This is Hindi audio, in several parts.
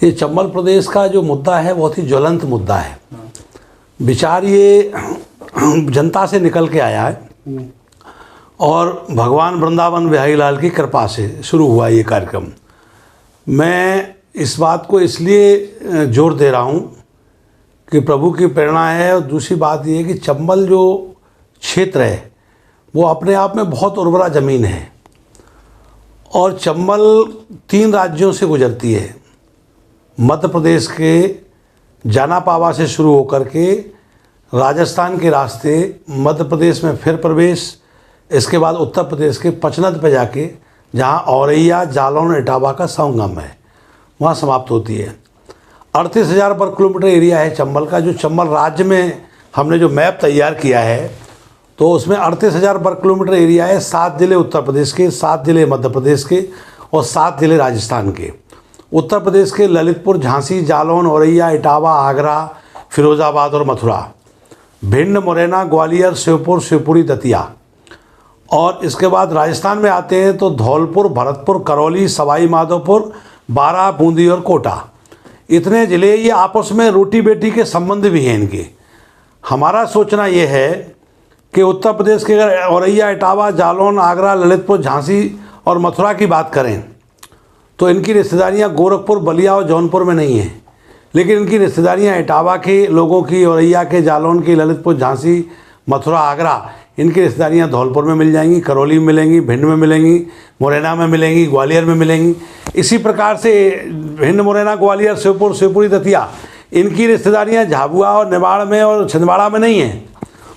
ये चंबल प्रदेश का जो मुद्दा है बहुत ही ज्वलंत मुद्दा है। विचार ये जनता से निकल के आया है और भगवान वृंदावन बिहारी लाल की कृपा से शुरू हुआ ये कार्यक्रम। मैं इस बात को इसलिए जोर दे रहा हूँ कि प्रभु की प्रेरणा है, और दूसरी बात ये है कि चंबल जो क्षेत्र है वो अपने आप में बहुत उर्वरा ज़मीन है और चंबल 3 राज्यों से गुजरती है। मध्य प्रदेश के जानापावा से शुरू होकर के राजस्थान के रास्ते मध्य प्रदेश में फिर प्रवेश, इसके बाद उत्तर प्रदेश के पचनद पे जाके जहाँ औरैया जालौन इटावा का संगम है वहाँ समाप्त होती है। 38,000 वर्ग किलोमीटर एरिया है चंबल का। जो चंबल राज्य में हमने जो मैप तैयार किया है तो उसमें 38,000 वर्ग किलोमीटर एरिया है। 7 जिले उत्तर प्रदेश के, 7 जिले मध्य प्रदेश के और 7 जिले राजस्थान के। उत्तर प्रदेश के ललितपुर, झांसी, जालौन, औरैया, इटावा, आगरा, फिरोजाबाद और मथुरा। भिंड, मुरैना, ग्वालियर, शिवपुर, शिवपुरी, दतिया। और इसके बाद राजस्थान में आते हैं तो धौलपुर, भरतपुर, करौली, सवाई माधोपुर, बारां, बूंदी और कोटा। इतने ज़िले ये आपस में रोटी बेटी के संबंध भी हैं इनके। हमारा सोचना ये है कि उत्तर प्रदेश के अगर औरैया, इटावा, जालौन, आगरा, ललितपुर, झांसी और मथुरा की बात करें तो इनकी रिश्तेदारियां गोरखपुर, बलिया और जौनपुर में नहीं हैं, लेकिन इनकी रिश्तेदारियां इटावा के लोगों की, औरैया के, जालौन की, ललितपुर, झांसी, मथुरा, आगरा, इनकी रिश्तेदारियां धौलपुर में मिल जाएंगी, करौली में मिलेंगी, भिंड में मिलेंगी, मुरैना में मिलेंगी, ग्वालियर में मिलेंगी। इसी प्रकार से भिंड, मुरैना, ग्वालियर, शिवपुर, शिवपुरी, दतिया, इनकी रिश्तेदारियां झाबुआ और निवाड़ में और छिंदवाड़ा में नहीं हैं,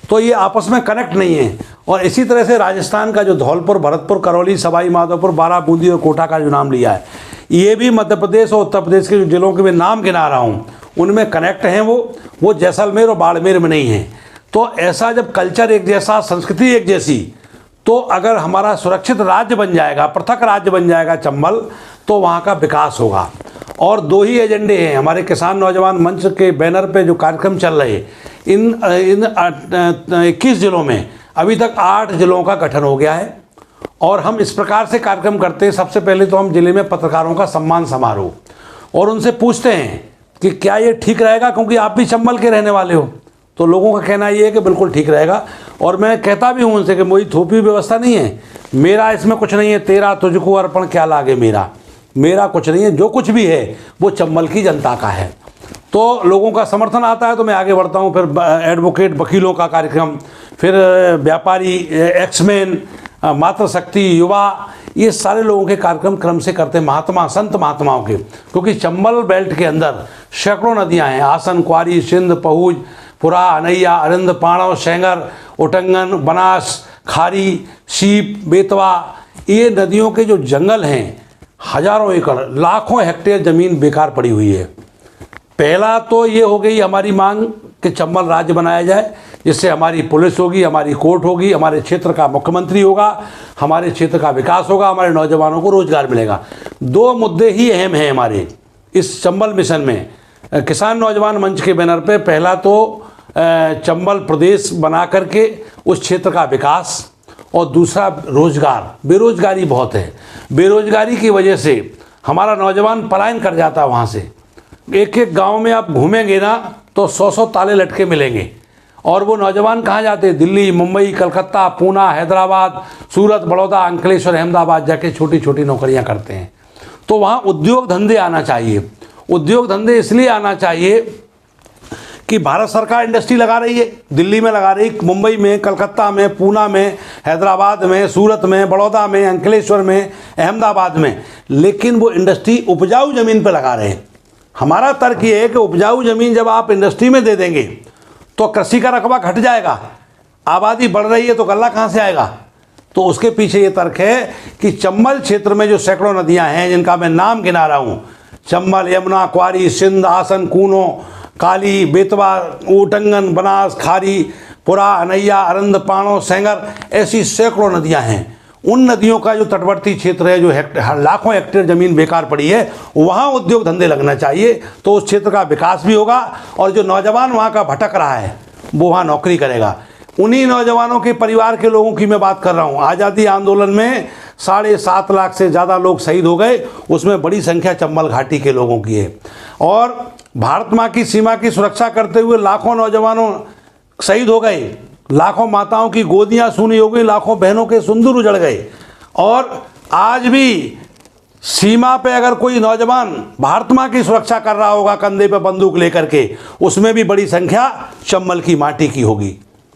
तो ये आपस में कनेक्ट नहीं है। और इसी तरह से राजस्थान का जो धौलपुर, भरतपुर, करौली, सवाई माधोपुर, बारां, बूंदी और कोटा का जो नाम लिया है, ये भी मध्य प्रदेश और उत्तर प्रदेश के जो जिलों के मैं नाम गिना रहा हूँ उनमें कनेक्ट हैं। वो जैसलमेर और बाड़मेर में नहीं है। तो ऐसा जब कल्चर एक जैसा, संस्कृति एक जैसी, तो अगर हमारा सुरक्षित राज्य बन जाएगा, पृथक राज्य बन जाएगा चंबल, तो वहाँ का विकास होगा। और 2 ही एजेंडे हैं हमारे किसान नौजवान मंच के बैनर पे जो कार्यक्रम चल रहे हैं। इन 21 जिलों में अभी तक 8 जिलों का गठन हो गया है और हम इस प्रकार से कार्यक्रम करते हैं। सबसे पहले तो हम जिले में पत्रकारों का सम्मान समारोह और उनसे पूछते हैं कि क्या ये ठीक रहेगा, क्योंकि आप भी चंबल के रहने वाले हो। तो लोगों का कहना ये है कि बिल्कुल ठीक रहेगा। और मैं कहता भी हूँ उनसे कि मोई थोपी व्यवस्था नहीं है, मेरा इसमें कुछ नहीं है, तेरा तुझको अर्पण क्या लागे मेरा कुछ नहीं है, जो कुछ भी है वो चंबल की जनता का है। तो लोगों का समर्थन आता है तो मैं आगे बढ़ता हूँ। फिर एडवोकेट वकीलों का कार्यक्रम, फिर व्यापारी, एक्समैन, मातृशक्ति, युवा, ये सारे लोगों के कार्यक्रम क्रम से करते हैं, महात्मा, संत महात्माओं के। क्योंकि चंबल बेल्ट के अंदर सैकड़ों नदियाँ हैं, आसन, क्वारी, सिंध, पहुज, पुरा, अनैया, अरिंद, पाणव, सेंगर, उटंगन, बनास, खारी, सीप, बेतवा, ये नदियों के जो जंगल हैं, हजारों एकड़, लाखों हेक्टेयर ज़मीन बेकार पड़ी हुई है। पहला तो ये हो गई हमारी मांग कि चंबल राज्य बनाया जाए, जिससे हमारी पुलिस होगी, हमारी कोर्ट होगी, हमारे क्षेत्र का मुख्यमंत्री होगा, हमारे क्षेत्र का विकास होगा, हमारे नौजवानों को रोजगार मिलेगा। 2 मुद्दे ही अहम हैं हमारे इस चंबल मिशन में। किसान नौजवान मंच के बैनर पे पहला तो चंबल प्रदेश बना करके उस क्षेत्र का विकास, और दूसरा रोजगार। बेरोजगारी बहुत है, बेरोजगारी की वजह से हमारा नौजवान पलायन कर जाता है वहाँ से। एक गांव में आप घूमेंगे ना तो 100 ताले लटके मिलेंगे, और वो नौजवान कहाँ जाते हैं? दिल्ली, मुंबई, कलकत्ता, पूना, हैदराबाद, सूरत, बड़ौदा, अंकलेश्वर, अहमदाबाद जाके छोटी छोटी नौकरियाँ करते हैं। तो वहाँ उद्योग धंधे आना चाहिए। उद्योग धंधे इसलिए आना चाहिए कि भारत सरकार इंडस्ट्री लगा रही है, दिल्ली में लगा रही, मुंबई में, कलकत्ता में, पूना में, हैदराबाद में, सूरत में, बड़ौदा में, अंकलेश्वर में, अहमदाबाद में, लेकिन वो इंडस्ट्री उपजाऊ ज़मीन पर लगा रहे हैं। हमारा तर्क ये है कि उपजाऊ ज़मीन जब आप इंडस्ट्री में दे देंगे तो कृषि का रकबा घट जाएगा, आबादी बढ़ रही है तो गल्ला कहाँ से आएगा? तो उसके पीछे ये तर्क है कि चंबल क्षेत्र में जो सैकड़ों नदियाँ हैं जिनका मैं नाम गिना रहा हूँ, चंबल, यमुना, क्वारी, सिंध, आसन, कूनो, काली, बेतवा, उटंगन, बनास, खारी, पुरा, अनैया, अरिंद, पाणव, सेंगर, ऐसी सैकड़ों नदियाँ हैं। उन नदियों का जो तटवर्ती क्षेत्र है, जो लाखों हेक्टेयर ज़मीन बेकार पड़ी है, वहाँ उद्योग धंधे लगना चाहिए, तो उस क्षेत्र का विकास भी होगा और जो नौजवान वहाँ का भटक रहा है वो वहाँ नौकरी करेगा। उन्हीं नौजवानों के परिवार के लोगों की मैं बात कर रहा हूँ। आज़ादी आंदोलन में 7.5 लाख से ज़्यादा लोग शहीद हो गए, उसमें बड़ी संख्या चंबल घाटी के लोगों की है। और भारत माँ की सीमा की सुरक्षा करते हुए लाखों नौजवानों शहीद हो गए, लाखों माताओं की गोदियां सूनी हो गई, लाखों बहनों के सिंदूर उजड़ गए। और आज भी सीमा पे अगर कोई नौजवान भारत माँ की सुरक्षा कर रहा होगा कंधे पे बंदूक लेकर के, उसमें भी बड़ी संख्या चंबल की माटी की होगी।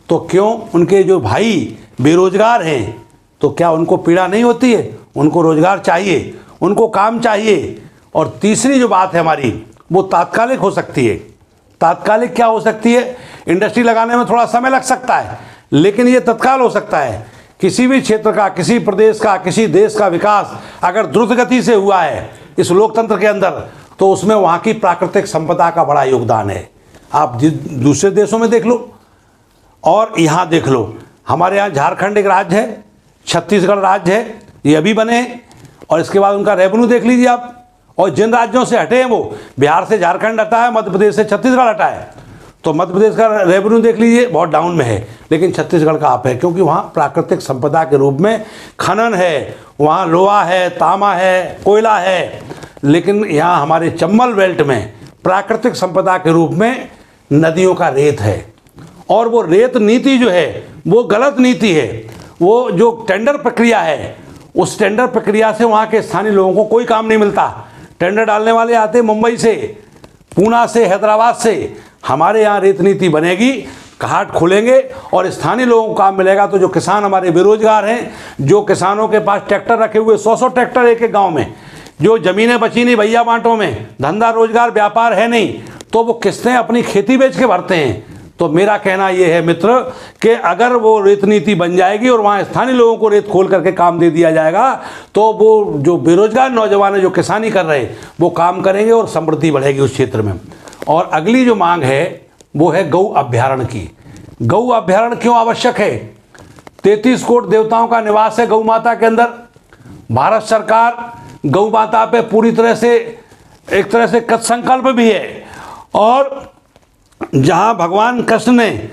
तो क्यों उनके जो भाई बेरोजगार हैं, तो क्या उनको पीड़ा नहीं होती है? उनको रोजगार चाहिए, उनको काम चाहिए। और तीसरी जो बात है हमारी, वो तात्कालिक हो सकती है। तात्कालिक क्या हो सकती है? इंडस्ट्री लगाने में थोड़ा समय लग सकता है, लेकिन ये तत्काल हो सकता है। किसी भी क्षेत्र का, किसी प्रदेश का, किसी देश का विकास अगर द्रुत गति से हुआ है इस लोकतंत्र के अंदर, तो उसमें वहाँ की प्राकृतिक संपदा का बड़ा योगदान है। आप दूसरे देशों में देख लो और यहाँ देख लो। हमारे यहाँ झारखंड एक राज्य है, छत्तीसगढ़ राज्य है, ये अभी बने, और इसके बाद उनका रेवेन्यू देख लीजिए आप। और जिन राज्यों से हटे हैं वो, बिहार से झारखंड हटा है, मध्य प्रदेश से छत्तीसगढ़ हटा है, तो मध्य प्रदेश का रेवेन्यू देख लीजिए बहुत डाउन में है, लेकिन छत्तीसगढ़ का अप है, क्योंकि वहाँ प्राकृतिक संपदा के रूप में खनन है, वहाँ लोहा है, तांबा है, कोयला है। लेकिन यहाँ हमारे चंबल बेल्ट में प्राकृतिक संपदा के रूप में नदियों का रेत है। और वो रेत नीति जो है वो गलत नीति है। वो जो टेंडर प्रक्रिया है, उस टेंडर प्रक्रिया से वहाँ के स्थानीय लोगों को कोई काम नहीं मिलता। टेंडर डालने वाले आते मुंबई से, पूना से, हैदराबाद से। हमारे यहाँ रेत नीति बनेगी, घाट खुलेंगे और स्थानीय लोगों को काम मिलेगा। तो जो किसान हमारे बेरोजगार हैं, जो किसानों के पास ट्रैक्टर रखे हुए 100 ट्रैक्टर एक एक गांव में, जो ज़मीनें बची नहीं भैया बांटों में, धंधा रोजगार व्यापार है नहीं, तो वो किस्तें अपनी खेती बेच के भरते हैं। तो मेरा कहना ये है मित्र कि अगर वो रेत नीति बन जाएगी और वहाँ स्थानीय लोगों को रेत खोल करके काम दे दिया जाएगा, तो वो जो बेरोजगार नौजवान है जो किसानी कर रहे हैं वो काम करेंगे और समृद्धि बढ़ेगी उस क्षेत्र में। और अगली जो मांग है वो है गौ अभ्यारण्य की। गौ अभ्यारण्य क्यों आवश्यक है? 33 करोड़ देवताओं का निवास है गौ माता के अंदर। भारत सरकार गौ माता पे पूरी तरह से एक तरह से कृत संकल्प भी है। और जहाँ भगवान कृष्ण ने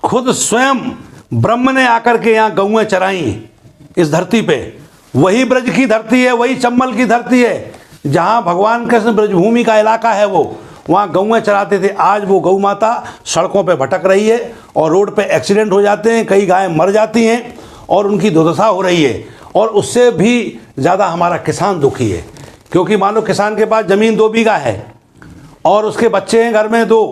खुद स्वयं ब्रह्म ने आकर के यहाँ गौएं चराई इस धरती पे, वही ब्रज की धरती है, वही चंबल की धरती है जहाँ भगवान कृष्ण ब्रजभूमि का इलाका है, वो वहाँ गौएं चराते थे। आज वो गौ माता सड़कों पे भटक रही है और रोड पे एक्सीडेंट हो जाते हैं, कई गायें मर जाती हैं और उनकी दुर्दशा हो रही है। और उससे भी ज़्यादा हमारा किसान दुखी है, क्योंकि मान लो किसान के पास ज़मीन 2 बीघा है और उसके बच्चे हैं घर में 2,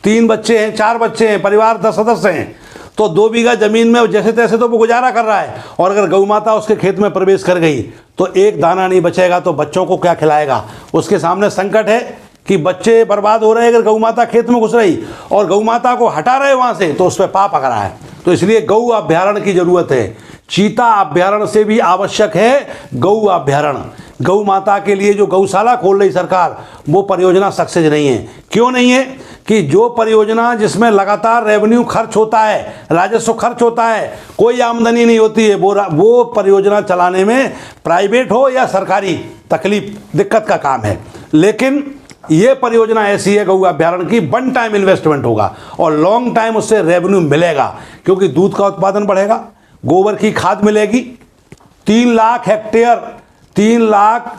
3 बच्चे हैं, 4 बच्चे हैं, परिवार 10 सदस्य हैं, तो 2 बीघा ज़मीन में जैसे तैसे तो वो गुजारा कर रहा है। और अगर गौ माता उसके खेत में प्रवेश कर गई तो एक दाना नहीं बचेगा, तो बच्चों को क्या खिलाएगा? उसके सामने संकट है कि बच्चे बर्बाद हो रहे हैं अगर गौ माता खेत में घुस रही, और गौ माता को हटा रहे वहाँ से, तो उस पर पाप आ रहा है। तो इसलिए गौ अभ्यारण्य की ज़रूरत है। चीता अभ्यारण्य से भी आवश्यक है गौ अभ्यारण्य। गौ माता के लिए जो गौशाला खोल रही सरकार, वो परियोजना सक्सेस नहीं है। क्यों नहीं है? कि जो परियोजना जिसमें लगातार रेवेन्यू खर्च होता है, राजस्व खर्च होता है, कोई आमदनी नहीं होती है, वो परियोजना चलाने में प्राइवेट हो या सरकारी दिक्कत का काम है। लेकिन ये परियोजना ऐसी है गौ अभ्यारण्य की, 1 टाइम इन्वेस्टमेंट होगा और लॉन्ग टाइम उससे रेवेन्यू मिलेगा, क्योंकि दूध का उत्पादन बढ़ेगा, गोबर की खाद मिलेगी, 3 लाख हेक्टेयर, 3 लाख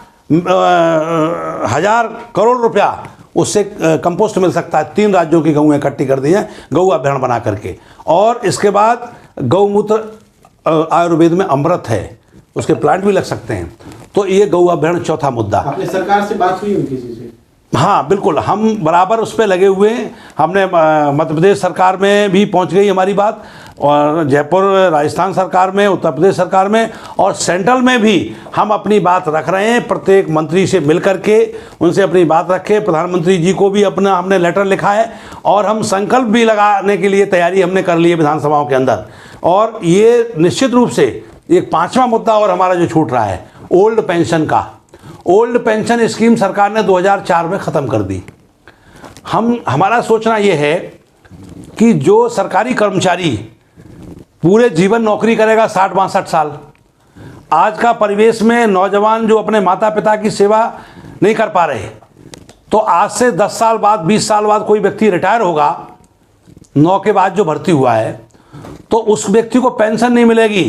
हजार करोड़ रुपया उससे कंपोस्ट मिल सकता है। 3 राज्यों की गौएं इकट्ठी कर दी हैं गौ अभ्यारण्य बना करके। और इसके बाद गौमूत्र आयुर्वेद में अमृत है, उसके प्लांट भी लग सकते हैं। तो ये गौ अभ्यारण्य चौथा मुद्दा। आपने सरकार से बात हुई उनकी चीज़ें? हाँ बिल्कुल, हम बराबर उस पर लगे हुए हैं। हमने मध्य प्रदेश सरकार में भी पहुंच गई हमारी बात, और जयपुर राजस्थान सरकार में, उत्तर प्रदेश सरकार में, और सेंट्रल में भी हम अपनी बात रख रहे हैं। प्रत्येक मंत्री से मिल करके उनसे अपनी बात रखे। प्रधानमंत्री जी को भी अपना हमने लेटर लिखा है और हम संकल्प भी लगाने के लिए तैयारी हमने कर ली है विधानसभाओं के अंदर। और ये निश्चित रूप से एक 5वां मुद्दा और हमारा जो छूट रहा है, ओल्ड पेंशन का। ओल्ड पेंशन स्कीम सरकार ने 2004 में ख़त्म कर दी। हमारा सोचना ये है कि जो सरकारी कर्मचारी पूरे जीवन नौकरी करेगा 60-62 साल, आज का परिवेश में नौजवान जो अपने माता पिता की सेवा नहीं कर पा रहे, तो आज से 10 साल बाद, 20 साल बाद कोई व्यक्ति रिटायर होगा 9 के बाद जो भर्ती हुआ है, तो उस व्यक्ति को पेंशन नहीं मिलेगी।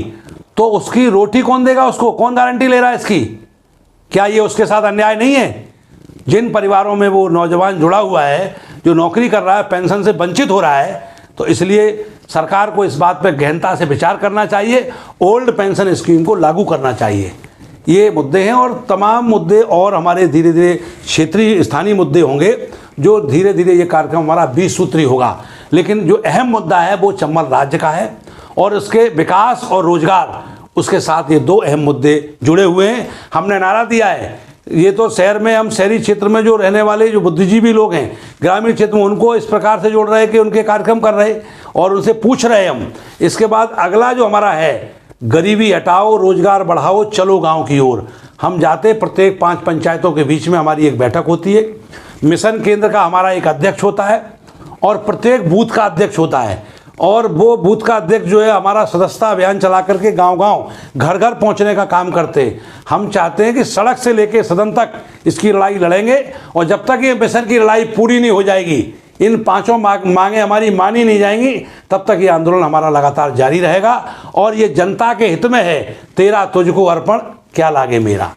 तो उसकी रोटी कौन देगा उसको? कौन गारंटी ले रहा है इसकी? क्या ये उसके साथ अन्याय नहीं है? जिन परिवारों में वो नौजवान जुड़ा हुआ है, जो नौकरी कर रहा है, पेंशन से वंचित हो रहा है, तो इसलिए सरकार को इस बात पर गहनता से विचार करना चाहिए, ओल्ड पेंशन स्कीम को लागू करना चाहिए। ये मुद्दे हैं और तमाम मुद्दे और हमारे धीरे धीरे क्षेत्रीय स्थानीय मुद्दे होंगे, जो धीरे धीरे ये कार्यक्रम हमारा 20 सूत्री होगा। लेकिन जो अहम मुद्दा है वो चंबल राज्य का है और उसके विकास और रोजगार, उसके साथ ये दो अहम मुद्दे जुड़े हुए हैं। हमने नारा दिया है, ये तो शहर में, हम शहरी क्षेत्र में जो रहने वाले जो बुद्धिजीवी लोग हैं, ग्रामीण क्षेत्र में उनको इस प्रकार से जोड़ रहे हैं कि उनके कार्यक्रम कर रहे और उनसे पूछ रहे हम। इसके बाद अगला जो हमारा है, गरीबी हटाओ, रोजगार बढ़ाओ, चलो गांव की ओर। हम जाते, प्रत्येक 5 पंचायतों के बीच में हमारी एक बैठक होती है, मिशन केंद्र का हमारा एक अध्यक्ष होता है और प्रत्येक बूथ का अध्यक्ष होता है, और वो बूथ का अध्यक्ष जो है हमारा सदस्यता अभियान चला करके गांव-गांव, घर-घर पहुंचने का काम करते हैं। हम चाहते हैं कि सड़क से लेकर सदन तक इसकी लड़ाई लड़ेंगे और जब तक ये मिशन की लड़ाई पूरी नहीं हो जाएगी, इन 5 मांगें हमारी मानी नहीं जाएंगी, तब तक ये आंदोलन हमारा लगातार जारी रहेगा। और ये जनता के हित में है, तेरा तुझको अर्पण क्या लागे मेरा।